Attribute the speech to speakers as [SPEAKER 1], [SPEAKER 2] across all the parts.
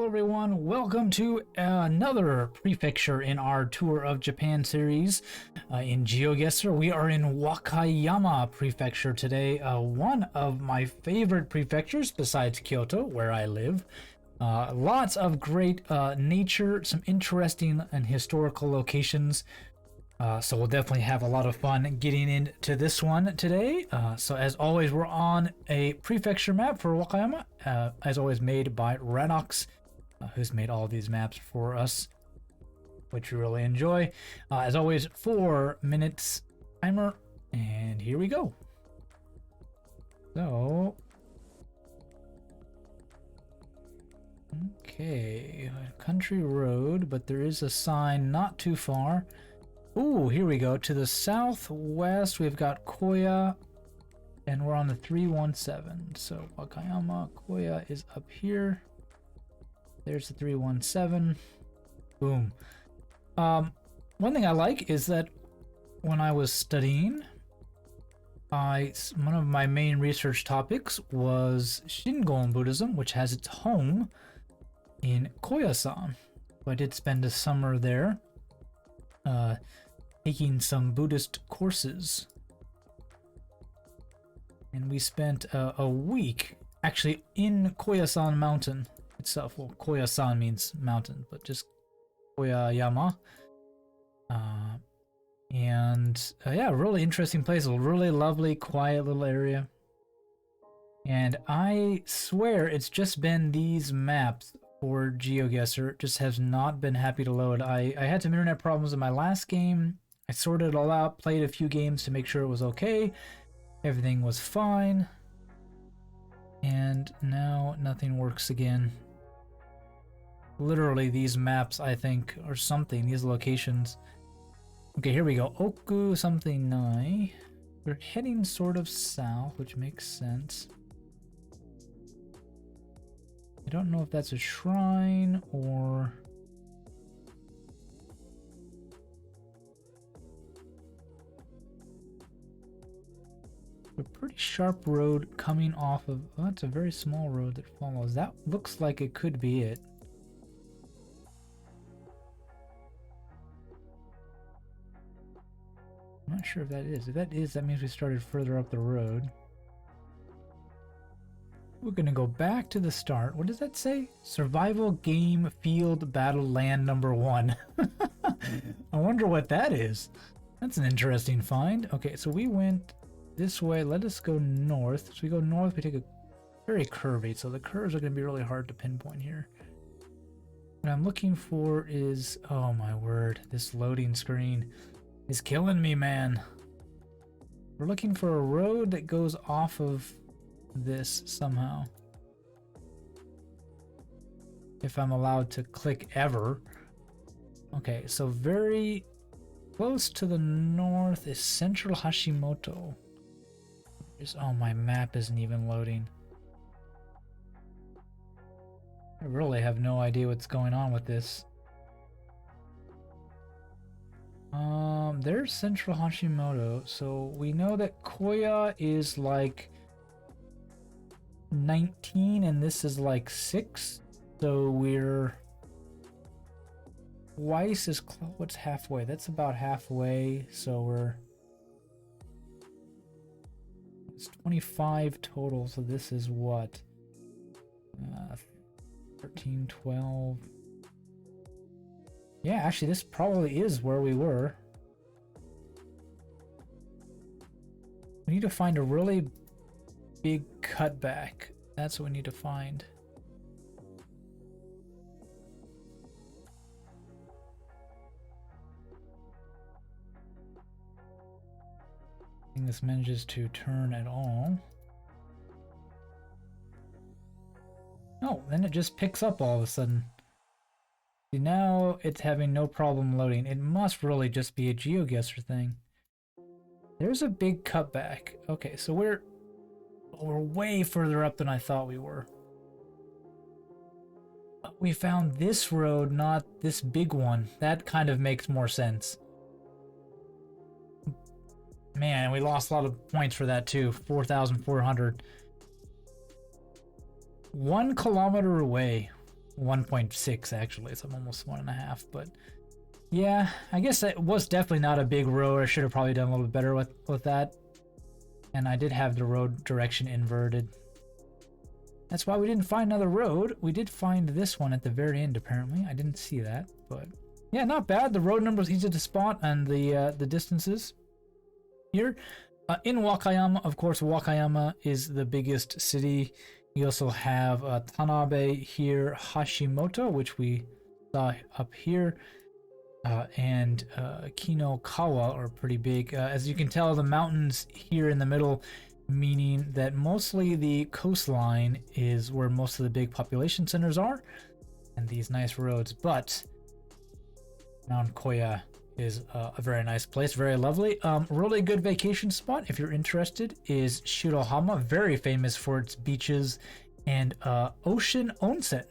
[SPEAKER 1] Hello everyone, welcome to another prefecture in our Tour of Japan series in Geoguessr. We are in Wakayama prefecture today, one of my favorite prefectures besides Kyoto, where I live. Lots of great nature, some interesting and historical locations. So we'll definitely have a lot of fun getting into this one today. So as always, we're on a prefecture map for Wakayama, as always made by Renox, who's made all these maps for us, which we really enjoy. As always, 4 minutes timer, and here we go. So, okay, country road, but there is a sign not too far. Ooh, here we go. To the southwest, we've got Koya, and we're on the 317. So Wakayama, Koya is up here. There's the 317. Boom. One thing I like is that when I was studying, one of my main research topics was Shingon Buddhism, which has its home in Koya-san. So I did spend a summer there. Taking some Buddhist courses, and we spent a week actually in Koya-san mountain itself. Well, Koya-san means mountain, but just Koyayama. Yeah, really interesting place, a really lovely, quiet little area. And I swear it's just been these maps for Geoguessr, just has not been happy to load. I had some internet problems in my last game. I sorted it all out, played a few games to make sure it was okay. Everything was fine. And now nothing works again. Literally, these maps, I think, or something, these locations. Okay, here we go. Oku something nai. We're heading sort of south, which makes sense. I don't know if that's a shrine or... a pretty sharp road coming off of... oh, that's a very small road that follows. That looks like it could be it. I'm not sure if that is. If that is, that means we started further up the road. We're gonna go back to the start. What does that say? Survival game field battle land number 1. I wonder what that is. That's an interesting find. Okay, so we went this way. Let us go north. So we go north, we take a very curvy, so the curves are going to be really hard to pinpoint here. What I'm looking for is, oh my word, this loading screen is killing me, man. We're looking for a road that goes off of this somehow. If I'm allowed to click ever. Okay, so very close to the north is Central Hashimoto. Oh, my map isn't even loading. I really have no idea what's going on with this. There's Central Hashimoto, so we know that Koya is like 19 and this is like 6, so we're... Weiss is what's halfway? That's about halfway, so we're... it's 25 total, so this is what? 13, 12... yeah, actually this probably is where we were. We need to find a really big cutback. That's what we need to find. I think this manages to turn at all. Oh, then it just picks up all of a sudden. See, now it's having no problem loading. It must really just be a Geoguessr thing. There's a big cutback. Okay, so we're way further up than I thought we were. We found this road, not this big one. That kind of makes more sense. Man, we lost a lot of points for that too. 4,400. 1 kilometer away. 1.6 actually, so I'm almost 1.5. But yeah, I guess it was definitely not a big road. I should have probably done a little bit better with that. And I did have the road direction inverted. That's why we didn't find another road. We did find this one at the very end, apparently. I didn't see that, but yeah, not bad. The road number is easy to spot, and the distances here. In Wakayama, of course, Wakayama is the biggest city. You also have Tanabe here, Hashimoto, which we saw up here, and Kinokawa are pretty big. As you can tell, the mountains here in the middle, meaning that mostly the coastline is where most of the big population centers are, and these nice roads. But Mount Koya is a very nice place, very lovely. Really good vacation spot if you're interested is Shirohama, very famous for its beaches and ocean onsen.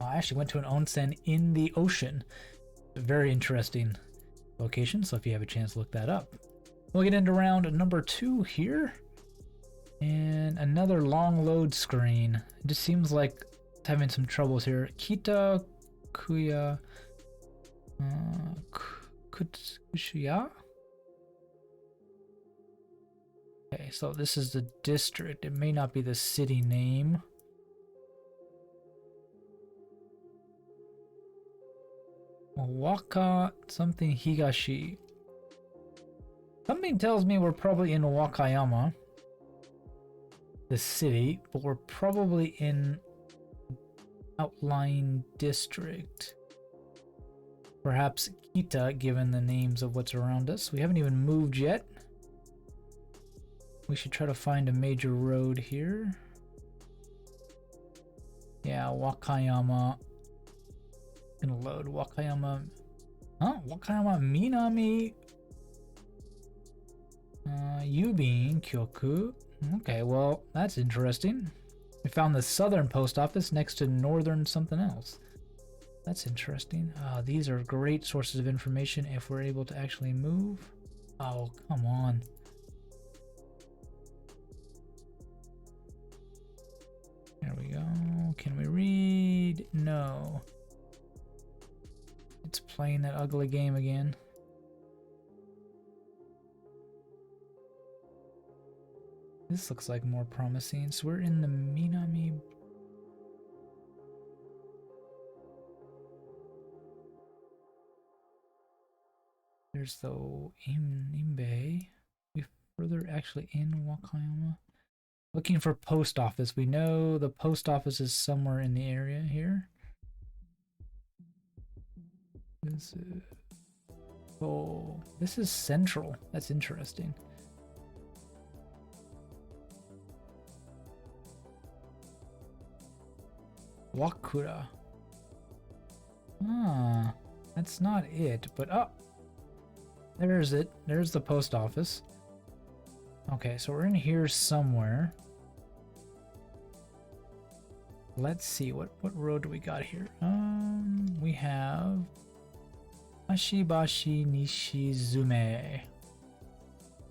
[SPEAKER 1] I actually went to an onsen in the ocean. Very interesting location, so if you have a chance, look that up. We'll get into round number 2 here. And another long load screen. It just seems like it's having some troubles here. Kita Kuya Kushiya. Okay, so this is the district. It may not be the city name. Waka something Higashi. Something tells me we're probably in Wakayama, the city, but we're probably in outlying district. Perhaps Kita, given the names of what's around us. We haven't even moved yet. We should try to find a major road here. Yeah, Wakayama. Gonna load Wakayama. Huh? Wakayama Minami Yubin Kyoku. Okay, well, that's interesting. We found the southern post office next to northern something else. That's interesting. These are great sources of information if we're able to actually move. Oh, come on. There we go. Can we read? No. It's playing that ugly game again. This looks like more promising. So we're in the Minami. There's the Imbe. We further actually in Wakayama. Looking for post office. We know the post office is somewhere in the area here. Oh, this is central. That's interesting. Wakura. Ah, that's not it, but oh, there's it. There's the post office. Okay, so we're in here somewhere. Let's see, what road do we got here? We have Ashibashi Nishizume.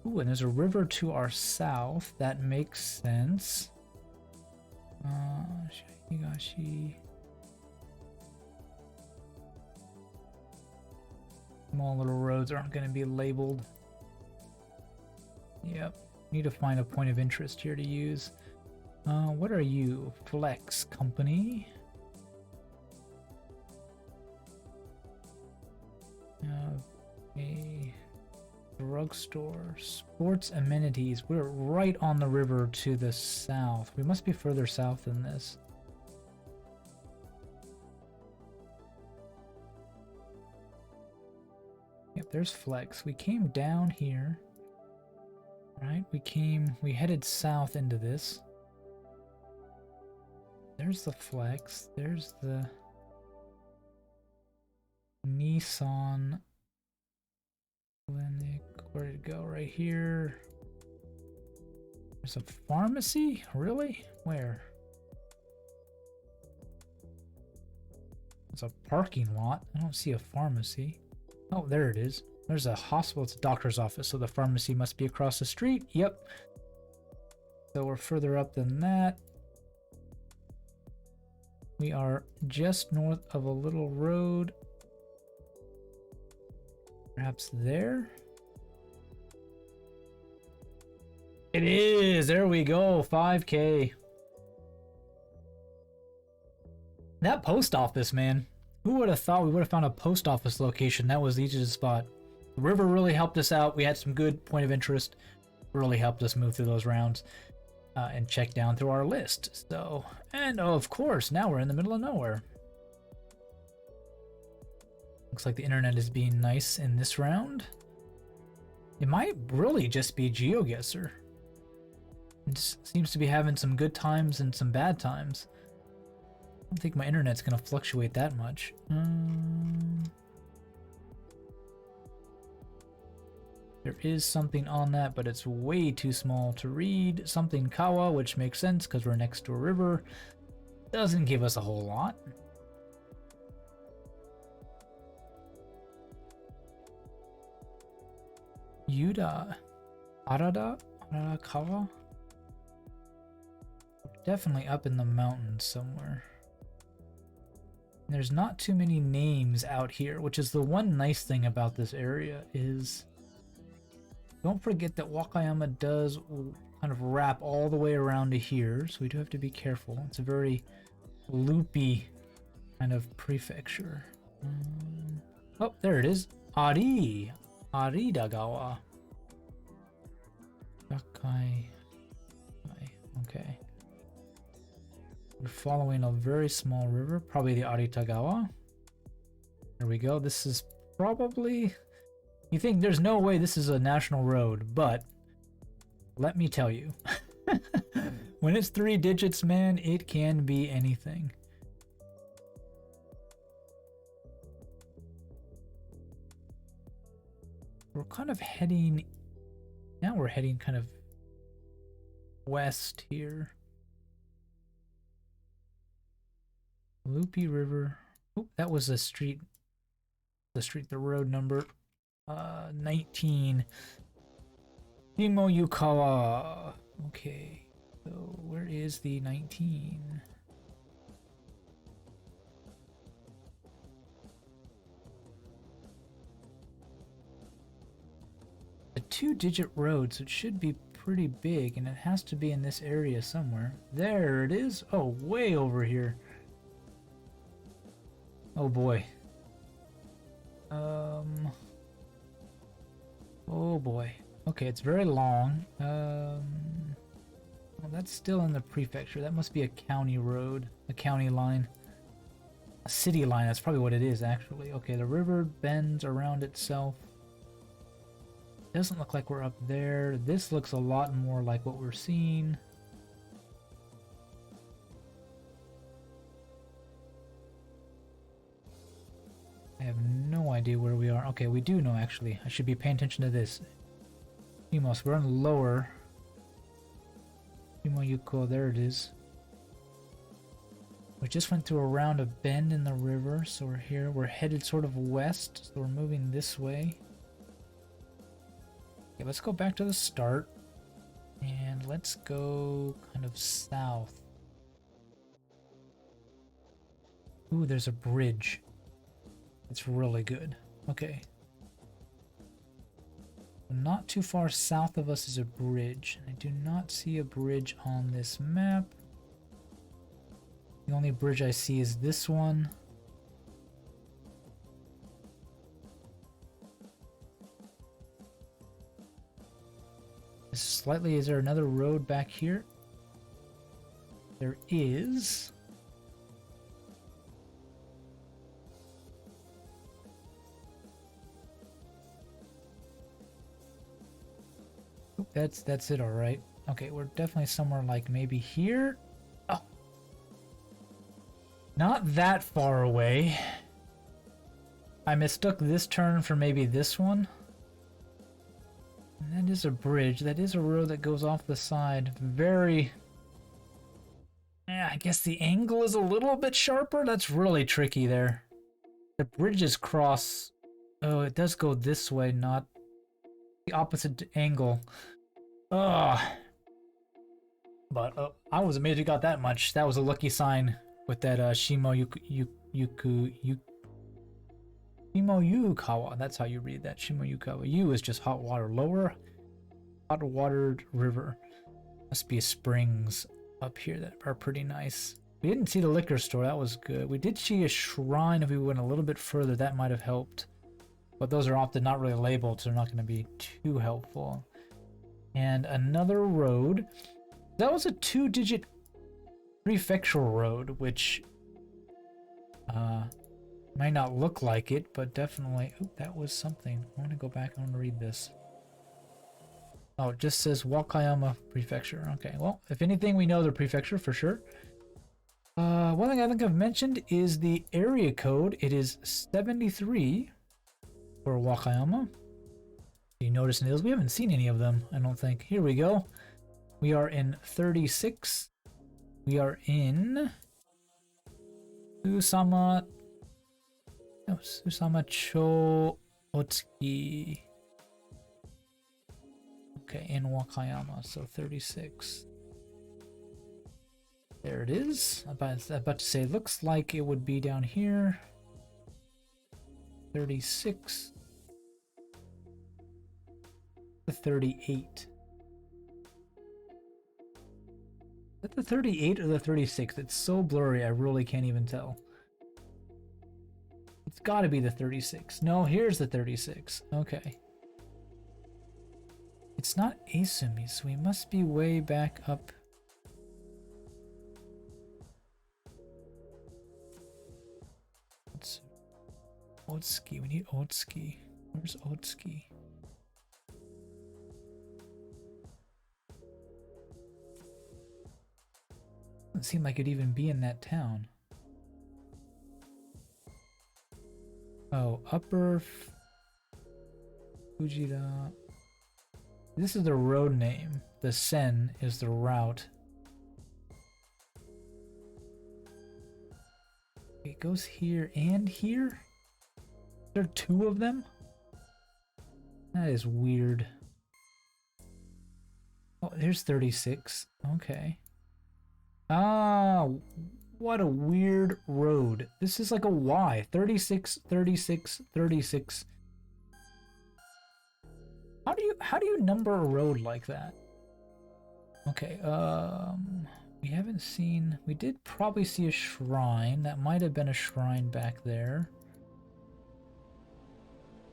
[SPEAKER 1] Ooh, and there's a river to our south. That makes sense. Higashi. Small little roads aren't going to be labeled. Yep. Need to find a point of interest here to use. What are you? Flex Company. A drugstore. Sports amenities. We're right on the river to the south. We must be further south than this. Yep, there's Flex. We came down here. Right, we headed south into this. There's the Flex. There's the Nissan Clinic. Where'd it go? Right here. There's a pharmacy? Really? Where? It's a parking lot. I don't see a pharmacy. Oh, there it is. There's a hospital. It's a doctor's office, so the pharmacy must be across the street. Yep. So we're further up than that. We are just north of a little road. Perhaps there? It is! There we go! 5K. That post office, man. Who would have thought we would have found a post office location that was the easiest spot? The river really helped us out. We had some good point of interest. Really helped us move through those rounds and check down through our list. So, and of course, now we're in the middle of nowhere. Looks like the internet is being nice in this round. It might really just be Geoguessr. It just seems to be having some good times and some bad times. I don't think my internet's gonna fluctuate that much. There is something on that, but it's way too small to read. Something Kawa, which makes sense because we're next to a river. Doesn't give us a whole lot. Yuda. Arakawa? Definitely up in the mountains somewhere. There's not too many names out here, which is the one nice thing about this area is don't forget that Wakayama does kind of wrap all the way around to here, so we do have to be careful. It's a very loopy kind of prefecture. Oh, there it is. Aridagawa. Okay. We're following a very small river, probably the Aritagawa. There we go. This is probably... You think there's no way this is a national road, but let me tell you. When it's 3 digits, man, it can be anything. We're kind of heading... Now we're heading kind of west here. Loopy River. Oh, that was a street. The road number 19. Himoyukawa. Okay, so where is the 19? A 2-digit road, so it should be pretty big, and it has to be in this area somewhere. There it is. Oh, way over here. Oh boy. Oh boy. Okay, it's very long. Well, that's still in the prefecture. That must be a county road, a county line. A city line, that's probably what it is, actually. Okay, the river bends around itself. Doesn't look like we're up there. This looks a lot more like what we're seeing. I have no idea where we are. Okay, we do know, actually. I should be paying attention to this. Himos, we're on lower. Himoyuko, there it is. We just went through around a bend in the river, so we're here. We're headed sort of west, so we're moving this way. Okay, let's go back to the start. And let's go kind of south. Ooh, there's a bridge. It's really good. Okay. Not too far south of us is a bridge. I do not see a bridge on this map. The only bridge I see is this one. Slightly, is there another road back here? There is. That's it, all right. Okay, we're definitely somewhere like maybe here. Oh, not that far away. I mistook this turn for maybe this one. And that is a bridge. That is a road that goes off the side. Very... Yeah, I guess the angle is a little bit sharper. That's really tricky there. The bridges cross... Oh, it does go this way, not the opposite angle. Ugh. But I was amazed we got that much. That was a lucky sign. with that Shimoyukawa. That's how you read that. Shimoyukawa. U is just hot water. Lower hot watered river. Must be springs up here that are pretty nice. We didn't see the liquor store. That was good. We did see a shrine. If we went a little bit further, that might have helped. But those are often not really labeled, so they're not going to be too helpful. And another road. That was a 2-digit prefectural road, which might not look like it, but definitely... Oh, that was something. I want to go back. I want to read this. Oh, it just says Wakayama Prefecture. Okay, well, if anything, we know the prefecture for sure. One thing I think I've mentioned is the area code. It is 73 for Wakayama. You notice in those? We haven't seen any of them, I don't think. Here we go. We are in 36. We are in Susama Cho Otsuki. Okay, in Wakayama, so 36. There it is. I'm about to say, looks like it would be down here. 36. The 38. Is that the 38 or the 36? It's so blurry, I really can't even tell. It's got to be the 36. No, here's the 36. Okay. It's not Asumi, so we must be way back up. Otsuki. We need Otsuki. Where's Otsuki? Doesn't seem like it'd even be in that town. Oh, Upper Fujita. This is the road name. The Sen is the route. It goes here and here? There are two of them? That is weird. Oh, there's 36. Okay. Ah, what a weird road. This is like a Y. 36, 36, 36. How do you number a road like that? Okay, we haven't seen... We did probably see a shrine. That might have been a shrine back there.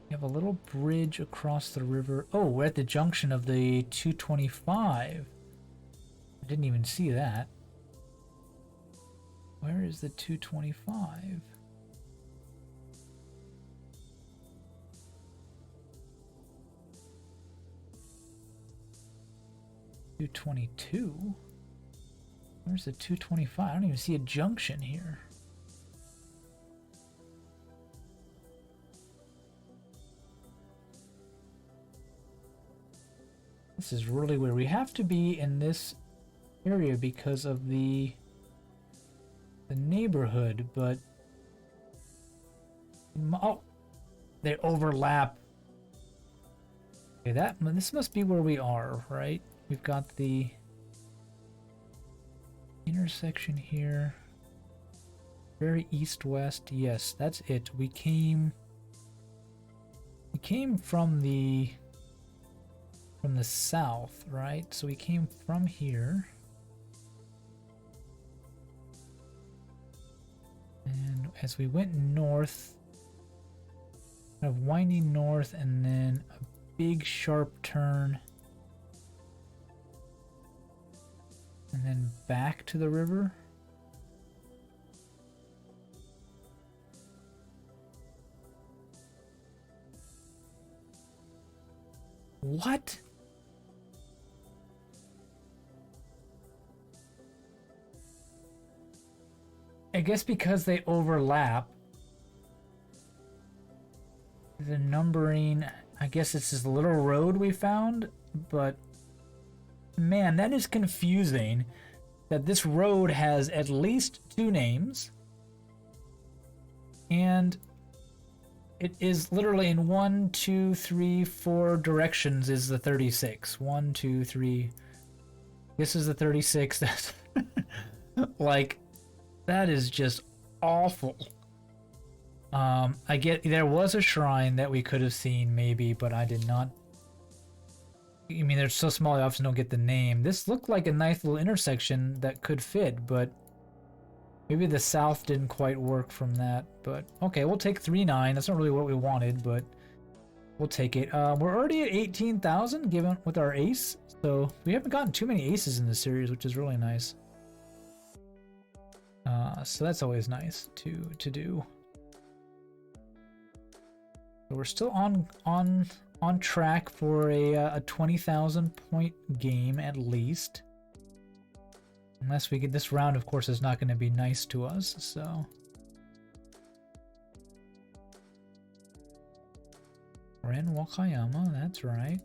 [SPEAKER 1] We have a little bridge across the river. Oh, we're at the junction of the 225. I didn't even see that. Where is the 225? $222? Where's the 225? I don't even see a junction here. This is really weird. We have to be in this area because of the neighborhood, but oh, they overlap. Okay, this must be where we are, right? We've got the intersection here. Very east-west. Yes, that's it. We came from the south, right? So we came from here. And as we went north, kind of winding north, and then a big sharp turn, and then back to the river. What? I guess because they overlap, the numbering, I guess it's this little road we found, but man, that is confusing that this road has at least two names, and it is literally in 1, 2, 3, 4 directions is the 36. 1, 2, 3. This is the 36. That's like, That is just awful. I get there was a shrine that we could have seen maybe, but I did not. I mean, they're so small, I often don't get the name. This looked like a nice little intersection that could fit, but maybe the south didn't quite work from that. But okay, we'll take 3-9. That's not really what we wanted, but we'll take it. We're already at 18,000 given with our ace, so we haven't gotten too many aces in this series, which is really nice. So that's always nice to do. So we're still on track for a 20,000 point game at least. Unless we get this round, of course, is not going to be nice to us, so. We're in Wakayama, that's right.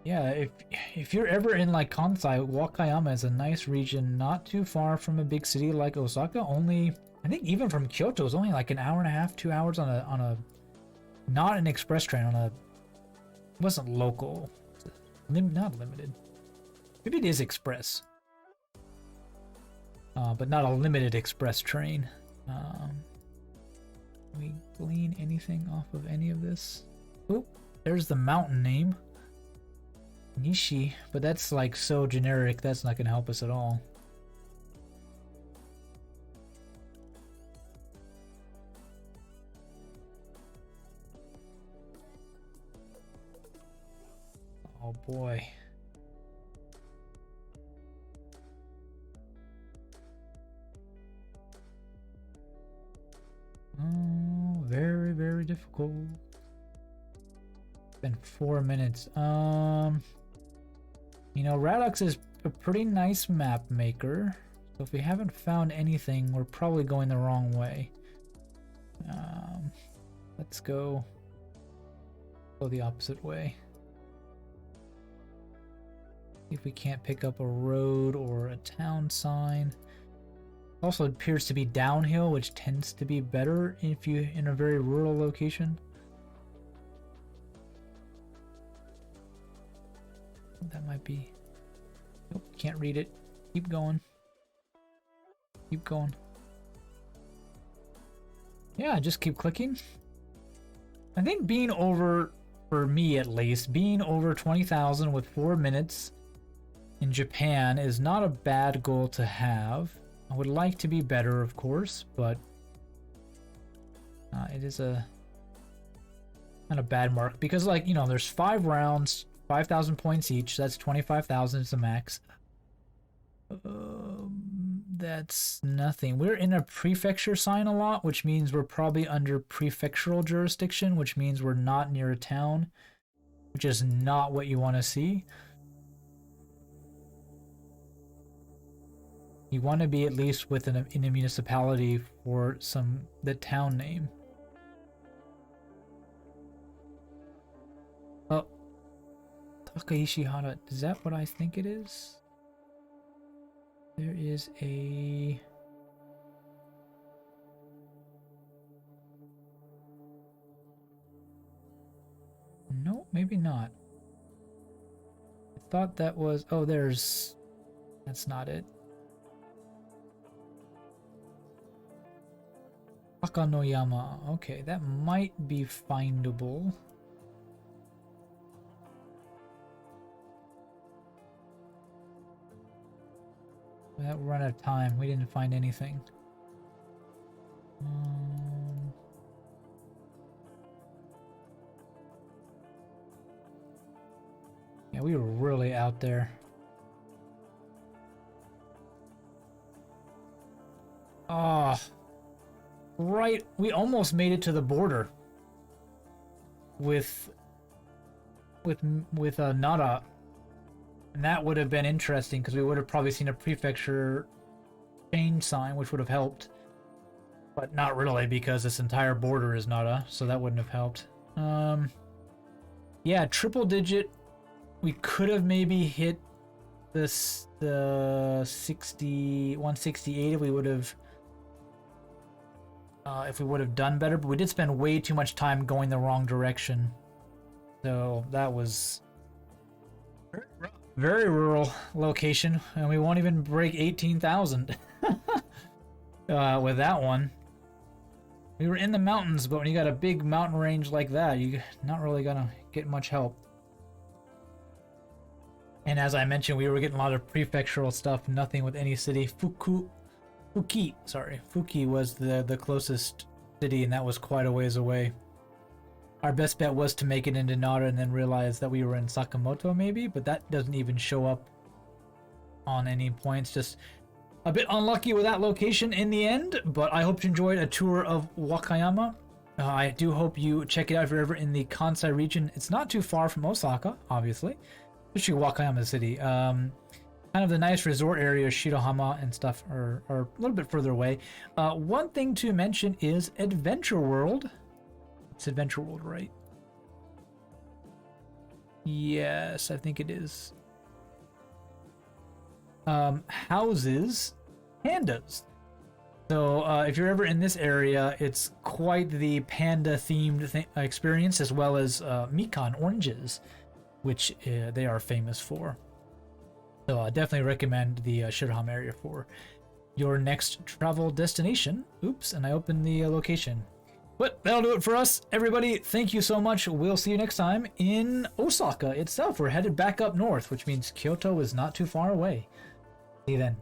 [SPEAKER 1] Yeah, if you're ever in like Kansai, Wakayama is a nice region, not too far from a big city like Osaka. Only, I think even from Kyoto, it's only like an hour and a half, 2 hours on a not an express train, on a, it wasn't local, not limited. Maybe it is express, but not a limited express train. Can we glean anything off of any of this? Oop, there's the mountain name. Nishi, but that's like so generic, that's not going to help us at all. Oh boy. Oh, very, very difficult. It's been 4 minutes. You know, Radux is a pretty nice map maker, so if we haven't found anything, we're probably going the wrong way. Let's go the opposite way. See if we can't pick up a road or a town sign. Also, it appears to be downhill, which tends to be better if you're in a very rural location. That might be. Nope, can't read it. Keep going. Keep going. Yeah, just keep clicking. I think being over, for me at least, being over 20,000 with 4 minutes in Japan is not a bad goal to have. I would like to be better, of course, but it is a not a bad mark because, like, you know, there's 5 rounds. 5,000 points each, that's 25,000 is the max. That's nothing. We're in a prefecture sign a lot, which means we're probably under prefectural jurisdiction, which means we're not near a town, which is not what you want to see. You want to be at least within in a municipality for the town name. Oh. Takaishihara, is that what I think it is? There is a... No, maybe not. I thought that was... Oh, there's... That's not it. Akanoyama. Okay, that might be findable. We're run out of time. We didn't find anything. Yeah, we were really out there. Oh, right. We almost made it to the border with Nara. And that would have been interesting because we would have probably seen a prefecture change sign, which would have helped. But not really, because this entire border is Nara, so that wouldn't have helped. Yeah, triple digit. We could have maybe hit the 168 if we would have done better, but we did spend way too much time going the wrong direction. So that was very rural location, and we won't even break 18,000 with that one. We were in the mountains, but when you got a big mountain range like that, you're not really gonna get much help. And as I mentioned, we were getting a lot of prefectural stuff, nothing with any city. Fuki was the closest city, and that was quite a ways away. Our best bet was to make it into Nara and then realize that we were in Sakamoto maybe, but that doesn't even show up on any points. Just a bit unlucky with that location in the end, but I hope you enjoyed a tour of Wakayama. I do hope you check it out if you're ever in the Kansai region. It's not too far from Osaka, obviously. Especially Wakayama City. Kind of the nice resort area, Shirohama and stuff are a little bit further away. One thing to mention is Adventure World. It's Adventure World, right? Yes, I think it is. Houses pandas. So if you're ever in this area, it's quite the panda themed experience, as well as Mikan oranges, which they are famous for. So I definitely recommend the Shirohama area for your next travel destination. Oops, and I opened the location. But that'll do it for us, everybody. Thank you so much. We'll see you next time in Osaka itself. We're headed back up north, which means Kyoto is not too far away. See you then.